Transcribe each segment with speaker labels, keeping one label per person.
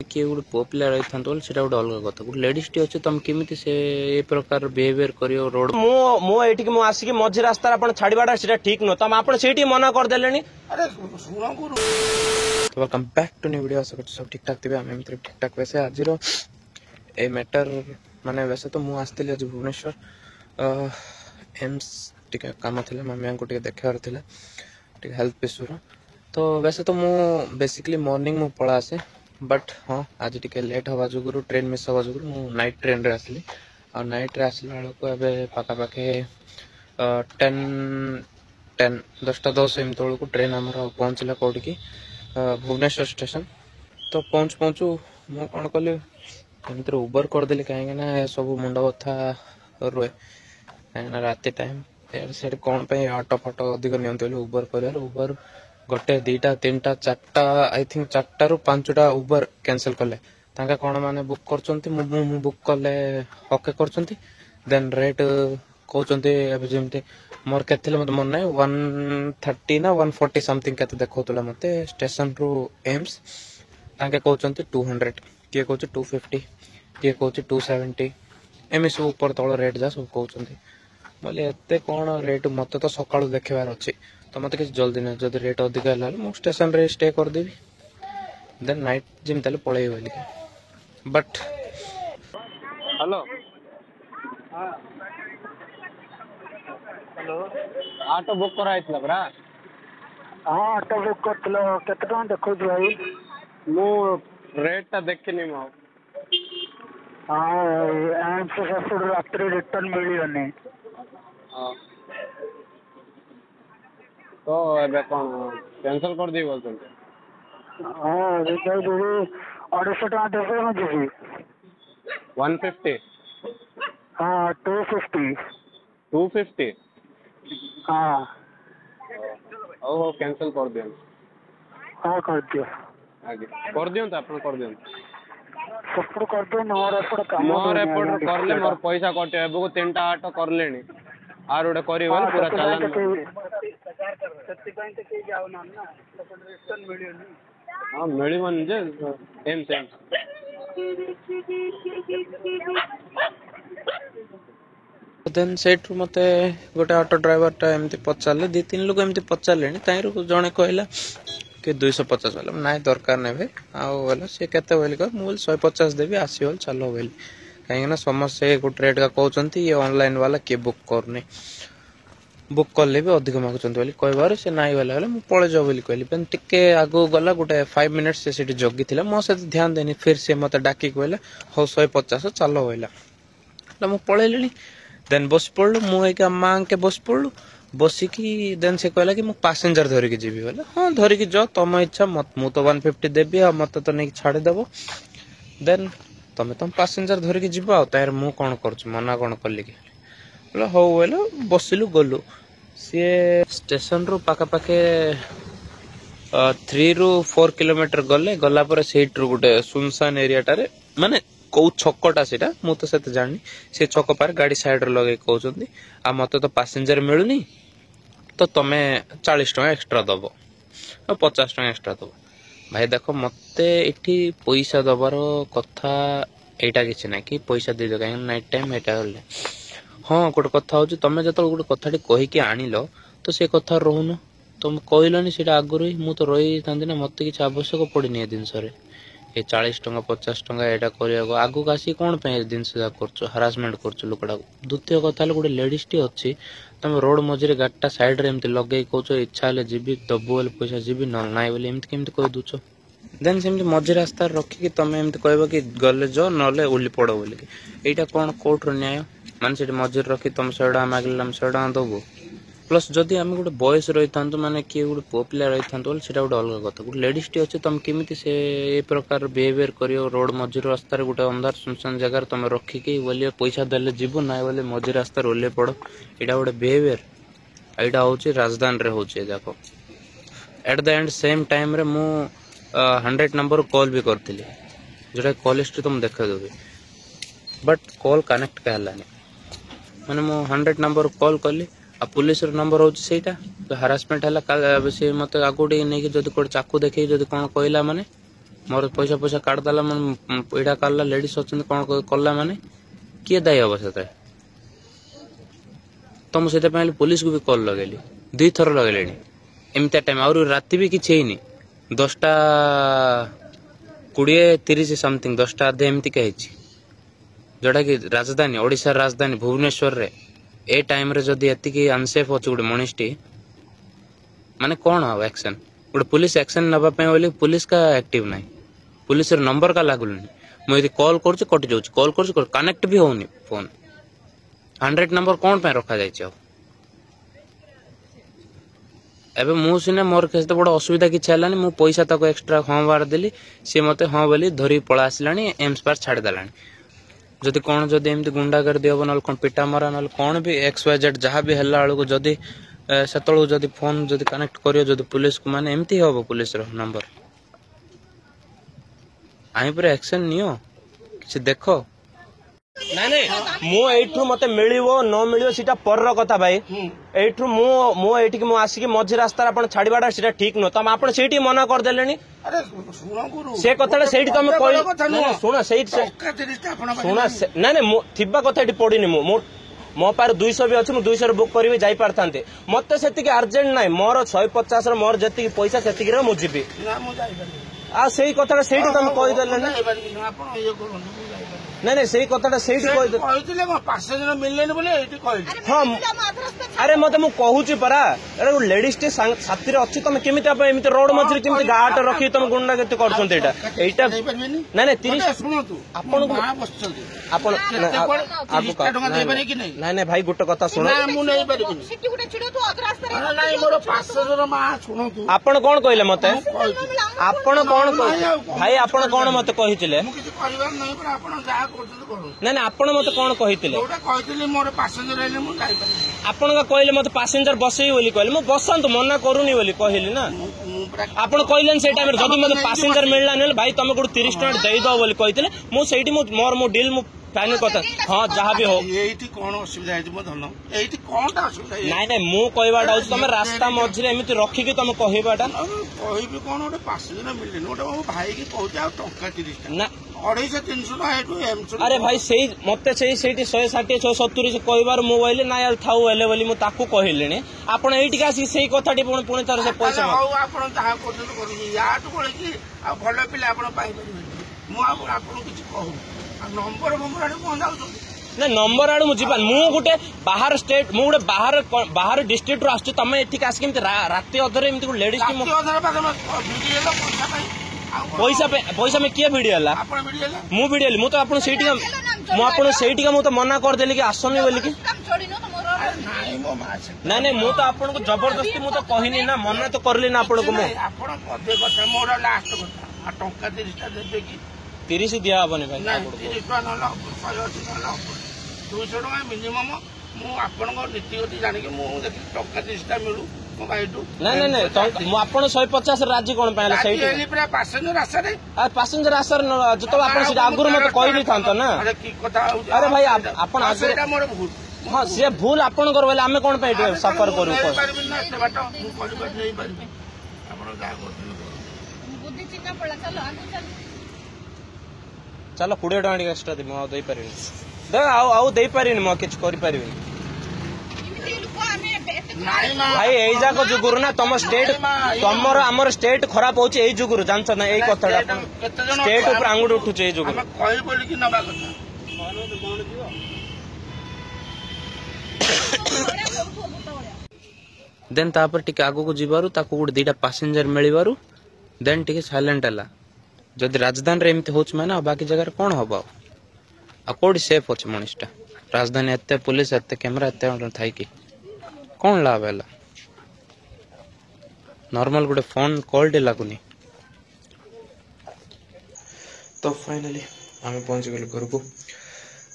Speaker 1: किए गोटे पुआ पिला रही था से गोटे अलग कथा गोटे लेडीज टी अच्छे तुम केमी से ए प्रकार बिहेवियर कर रोड
Speaker 2: मो एठी मो आसिकी मझी रास्ता आपण छाड़ीबाटा सेटा ठीक न तम आपण सेठी मना कर देलेनी। अरे
Speaker 1: welcome back to new video. आशा करछु सब ठीक ठाक थिबे हम ठीक ठाक। वैसे आज ए मैटर माने वैसे तो मु आस्तिल आज भुवनेश्वर एम्स टिके काम थिला मम्मी को टिके देखार थिला टिके हेल्थ इशू रो। तो वैसे तो मु बेसिकली मॉर्निंग मु पळा आसे बट हाँ आज टिके लेट हवा जुगुरु ट्रेन मिस हवा जुगुरु मु नाइट ट्रेन रे आसली और नाइट रे आसला बेलको एबे पाका पाखे 10:10 एम तौक ट्रेन आमर पहुँचला कौटी की भुवनेश्वर स्टेशन। तो पहुँचु मु कौन कली एमती उबर करदेली कहीं सब मुंड बथा रुए कहीं राति टाइम से कौन पे ऑटो फाटो अधिक नि उबर कर उबर गोटे दीटा तीन टा चार्टा आई थिंक 4टा ରୁ 5ଟା उबर कैंसिल कले कौन माने बुक कर बुक कले ओके कर देन रेट कहते मोर के मत मन ना 130 ना 140 समथिंग के देखा मत स्टेशन रू एम्स ताके कहते 200 किए कह 250 किए कह 270 एम सब ऊपर तल रेट जा सब कहते बोले एत कौन रेट मत तो सकाळु देखार अच्छी तो मत किसी जल्दी ना जब रेट अधिक है मुझे स्टेशन रे स्टे करदेवी देन नाइट जमी पलैबी बोलिक but
Speaker 2: hello
Speaker 3: hello
Speaker 2: auto book कराइथिला परा।
Speaker 3: हाँ ऑटो बुक करथिलो केते टका देखौ भाई
Speaker 2: मु रेट ता देखिनी मो
Speaker 3: हाँ एम से ससुर रात्रि रिटर्न मिलियनी
Speaker 2: तो एबे कौन कैंसिल कर दी बोलते
Speaker 3: हाँ रिटर्न देबी 250 टका देबे हम जीबी
Speaker 2: 150
Speaker 3: हाँ 250 हाँ
Speaker 2: ओ कैंसिल कर दियो।
Speaker 3: हाँ कर दियो
Speaker 2: आगे कर दियो त अपन कर दियो
Speaker 3: सपुर कर दियो मोर एपट काम
Speaker 2: मोर एपट करले मोर पैसा कटे एबो 3टा ऑटो करलेनी आर ओडे करी बोल पूरा चालान
Speaker 3: ସେଥିପାଇଁ ତ କେହି ଯାଉନାହାନ୍ତି ନା ସେପଟେ ରିଟର୍ନ ମିଳିବନି।
Speaker 2: हां मिलिबन जे एम सेम
Speaker 1: देन सेठ मते गोटे ऑटो ड्राइवर टा एमती पचारले 2-3 लोग एमती पचारले ताइरु जणे कहला कि 250 वाला ना दरकार नेबे आउ वाला से केते बोली कर मु 150 देबी आसी होल चलो बोली कहीं ना समस्या गोटे रेट का कहउचंती ये ऑनलाइन वाला के बुक करने बुक कले भी अधिक मागुचंती बोली कहबार से नाई वाला मु पळे जाओ बोली कहली पेन टिके आगो गला गोटे 5 मिनिट से सिटी जगी थिला मो से ध्यान देनी फिर से मते डाकी कहला हो 150 चलो बोला मु पळेलेनी देन बस पड़लु मुझे माँ के बस पड़लु बसिकी देन से कहला कि मु पैसेंजर धरिकी जीवी बोले हाँ धरिकी जाओ तुम इच्छा मत मु तो 150 देबी आ मत तो नहीं छाड़ी देबो देन तमे तुम पैसेंजर धरिकी जीव आ तार मु कौन करछु मना कौन कली कि बोले हो बोले बसिलु गलु सी स्टेशन रू पाखा पाखे 3 ରୁ 4 किलोमीटर गले गला पर सेठ रू गोटे सुनसान एरिया टारे माने कौ छकटा सेटा मु तो सेते जानि से छक पार गाड़ी साइड रे लगे कहउचंदी आ मते तो पैसेंजर मिलुनी तो तमे 40 टका एक्स्ट्रा दबो आ 50 टका एक्स्ट्रा दबो भाई देखो मते इठी पैसा दबार कथा एटा किछ ना कि पैसा दे दो काहे नाइट टाइम एटा होले हाँ गोटे कथा होची तमे जतल गोटे कथाटी कहि के आनिलो तो से कथा रहउनो तुम कहलनी सेटा आगुरी मु तो रही थांदी ना मते किछ आवश्यक पड़िनी ए दिन सरे ये 40 टका 50 टका एटा करिया आगु आसी कौन पे दिन से करछो हरासमेंट करछो लोकड़ा। द्वितीय कथा गोटे लेडीज टी अच्छी तुम रोड मझे गाड़ीटा साइड रे एमती लगे कहछो इच्छा हेले जीबी दबो बोले पैसा जीबी न नाइ बोले एमती केमती कहि दुछो देन सेमती मझे रास्ता रखिकी तुम एमती कहबो कि गले जो नले उली पड़ो बोले एटा कौन कोर्ट रो न्याय मान से मझे रखी तुम 100 टका मागले 100 टका दबो प्लस जदि आम गोटे बयस रही था माने किए गोटे पुआ पिला रही था गोटे अलग कथा गोटे लेडीज टी अच्छे तुम केमी से ए प्रकार बिहेवियर कर रोड मझी रास्तार गोटे अंधार सुनसान जगार तुम रखिकी बोलिए पैसा देले जीव ना बोले मझी रास्तार ओल्ले पड़ यहाँ गोटे बिहेवियर यहाँ हूँ राजधानी रे हूँ जाक at the end same time रे मु 100 नंबर कॉल भी करी जोटा कॉल हिस्ट्री तुम देखेदेवी बट कॉल कनेक्ट कहलानी मैंने मु 100 नंबर कॉल कली आ पुलिस नंबर हूँ से हरासमेंट है से मत आगुटे नहीं जब कोई चाकू देखे जब कौन कहला माने मोर पैसा पैसा काटदेला एटा काला लेडीज अच्छा कौन कला माने किए दायी हम से तो मुझे पुलिस को भी कॉल लगेली 2 थर लगेले एमती टाइम और राति भी किसी है 10:20-30 समथिंग 10टा अधे एमती कही जोटा कि राजधानी ओडिशा राजधानी भुवनेश्वर रे ए टाइम रे जदि एतिकी अनसेफ अच्छे गोटे मनीषटी माने कौन हम एक्शन गोटे पुलिस एक्शन नवा बोली पुलिस का एक्टिव नहीं पुलिस नंबर का लागुनि मुझे कॉल कर कटि जाऊँ कॉल कर कनेक्ट भी होनी फोन 100 नंबर कौन पे रखा जाए एबे मु सिने मोर केते बड़ असुविधा किछि हलानी मु पैसा तक एक्स्ट्रा हाँ बार देली सी मते हाँ बोली धरी पळा आसलानी एम्स पार छाड़ देलानी जदि कौन जदि एमती गुंडा कर दियो न कौन पिटा मरा न कौन भी XYZ जहाँ भी हल्ला बेलू जदि सेतलू जदि फोन जदि कनेक्ट करियो जदि पुलिस को माने एमती हम पुलिस रो नंबर आई पर एक्शन नियो किछि देखो
Speaker 4: ନାଇଁ ନାଇଁ ମୁଁ ଏଇଠୁ ମତେ ମିଳିବ ନ ମିଳିବ ସେଟା ପରର କଥା ଭାଇ ଏଇଠୁ ମୁଁ ଏଇଠିକି ମୁଁ ଆସିକି ମଝି ରାସ୍ତାରେ ଆପଣ ଛାଡିବାଟା ସେଟା ଠିକ ନୁହଁ ତମ ଆପଣ ସେଇଠି ମନା କରିଦେଲେଣି ସେ କଥାଟା ସେଇଠି ତମେ ଶୁଣ ସେଇଠି ଶୁଣ ନାଇଁ ନାଇଁ ଥିବା କଥା ଏଠି ପଡିନି ମୁଁ ମୋ ପାଖରେ 200 ବି ଅଛି ମୁଁ 200 ବୁକ୍ କରିବି ଯାଇ ପାରଥାନ୍ତି ମତେ ସେତିକି अर्जेंट ନାହିଁ ମୋର 150 ର ମୋର ଯେତିକି ପଇସା ସେତିକିରେ ମୁଁ ଯିବି ଆଉ ସେଇ କଥାଟା ସେଇଠି ତମେ କହିଦେଲେ ନା ନାଇଁ ନାଇଁ ସେଇ କଥାଟା ସେଇଠି କହିଥିଲେ ହଁ ଆରେ ମତେ ମୁଁ କହୁଛି ପରା ଲେଡିଜ ଟେ ସାଥିରେ ଅଛି ତମେ କେମିତି ଏମିତି ରୋଡ ମଝିରେ କେମିତି ଗାଁଟା ରଖି ତମେ ଗୁଣ୍ଡା କେତେ କରୁଛନ୍ତି ଏଇଟା ନାଇଁ ନାଇଁ 30 ଆପଣଙ୍କୁ ଆପଣ ନାଇଁ ନାଇଁ ଭାଇ ଗୋଟେ କଥା ଶୁଣ ଆପଣ କଣ କହିଲେ ମତେ ଆପଣ କଣ ଭାଇ ଆପଣ କଣ ମତେ କହିଥିଲେ ନାଇଁ ନାଇଁ ଆପଣ ମତେ କଣ କହିଥିଲେ ଆପଣ କହିଲେ ମତେ ପାସେଞ୍ଜର ବସେଇବି ବୋଲି କହିଲେ ମୁଁ ବସନ୍ତୁ ମନା କରୁନି ବୋଲି କହିଲି ନା ଆପଣ କହିଲେନି ସେଇ ଟାଇମରେ ଯଦି ମତେ ପାସେଞ୍ଜର ମିଳିଲାନି ହେଲେ ଭାଇ ତମେ ଗୋଟେ 30 ଟଙ୍କା ଦେଇଦବ ବୋଲି କହିଥିଲେ ମୁଁ ସେଇଠି ମୋର ମୋ ଡିଲ୍ ମୁଁ फाइनल कथा हाँ जहाँ भी हो कौन असुविधा नाई नाई मु कहवाटा तुम रास्ता मझे एमती रखिकी तुम कहवाटा कहबी कौन गोटे पासेंजर मिलने गोटे मो भाई की कहूँ टंका 30 ना 250-300 अरे भाई सही मत से 160-170 कहबार मु कहली ना यार थाऊ हेले बोली मु ताकू कहलिनी आपण एइटिक आसी सही कथाटी पुणी तार से पैसा आपण जहाँ करछन याटू बोले कि भल पिला आपण पाई परिबे मु आपण किछि कहू नंबर ना नंबर आड़ मुझे मु गोटे बाहर स्टेट मु गोटे बाहर डिस्ट्रिक्ट आस तुम एठिक आसिक राति अधर एमती लेडीज पैसा में किए भिड़ी है मु भिड़ी मु तो आपन सेठी मु तो मना करदेली कि आसनी बोली कि ना नहीं मु तो आपन को जबरदस्ती मु तो कहनी ना मना तो करली ना आपन को मु 30 दिया हेनी भाई 30 टका 200 टका मिनिमम मु आपन नीति जानिक टका 30 टा मिलू नहीं नहीं नहीं आपन 150 राजी कौन पाइले सही पैसेंजर आसार जो आप आगुरी मत कही था ना अरे भाई आपन हाँ सी भूल आपन आम कौन सफर करूँ चलो 20 टका एक्सट्रा देबो आ दे पारिनी आउ दे पारिनी मो किछ करि पारिनी भाई एई जाको जुगुरु ना तुम स्टेट तुमर हमर स्टेट खराब होची एई जुगुरु जानछ ना एई कथाडा स्टेट ऊपर आंगुड उठुछ एई जुगुरु हम कहि बोली कि नबा कथा
Speaker 1: देन तापर टिके आगो को जिबारु ताको गुड दीटा पैसेंजर मिलिबारु देन टिके साइलेंट हला जदि राजधानी एमती हो माने बाकी जगह कौन हम कौटी सेफ अच्छे मनीषटा राजधानी एत पुलिस एत कैमेरा एत थी कि कौन लाभ है नॉर्मल गोटे फोन कॉल टे लगुनि तो फाइनली आम पहुंच गलु घर को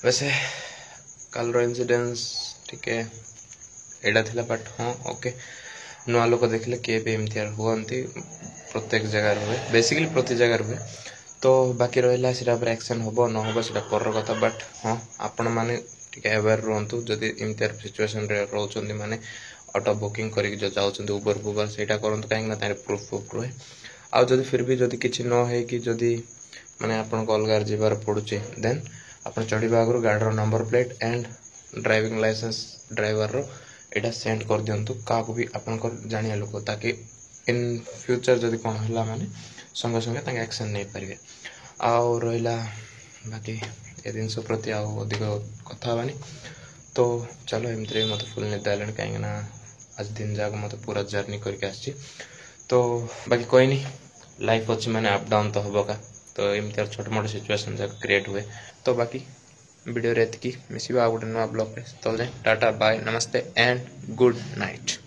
Speaker 1: वैसे कल इंसिडेंस टिके एडा थिला बट हाँ ओके नुआ लोक देखले किए भी एमती हुआ प्रत्येक जगह रुए बेसिकली प्रति जगह रुए तो बाकी रहा सीटा एक्शन हम न हम सीटा पर कथा बट हाँ आपण मैंने अवेयर रुहतु जदि इमती सिचुएसन रोचे माने ऑटो बुकिंग करके जो जाऊँ उबर फुबर से करूँ कहीं प्रूफ प्रूफ रुहे आउ जदि फिर भी जदि किछि न है कि जदि माने आपन को अलगार जीवार पड़ुचे देन आपन चढ़ीबा आगु गाड़ी number plate and driving licence driver रो एटा सेंड कर दियंतु का को भी आपन को जानिया लोक ताकि इन फ्यूचर जदि कोन हला माने संगे संगे ताके एक्शन नै परिबे आउ रहिला बाकी ए दिन सब प्रति आउ अधिक कथा बानी तो चलो एमतरे मत फुल निद आलन कहीं ना आज दिन जाक मत पूरा जर्नी करके आछि तो बाकी कोई नहीं लाइफ अच्छी माने अप डाउन तो होबो का तो एमती छोट मोट सिचुएशन जाक क्रिएट हुए तो बाकी वीडियो रे एतकी मिसिबा गोटे नुआ ब्लॉग रे तो टाटा बाय नमस्ते एंड गुड नाइट।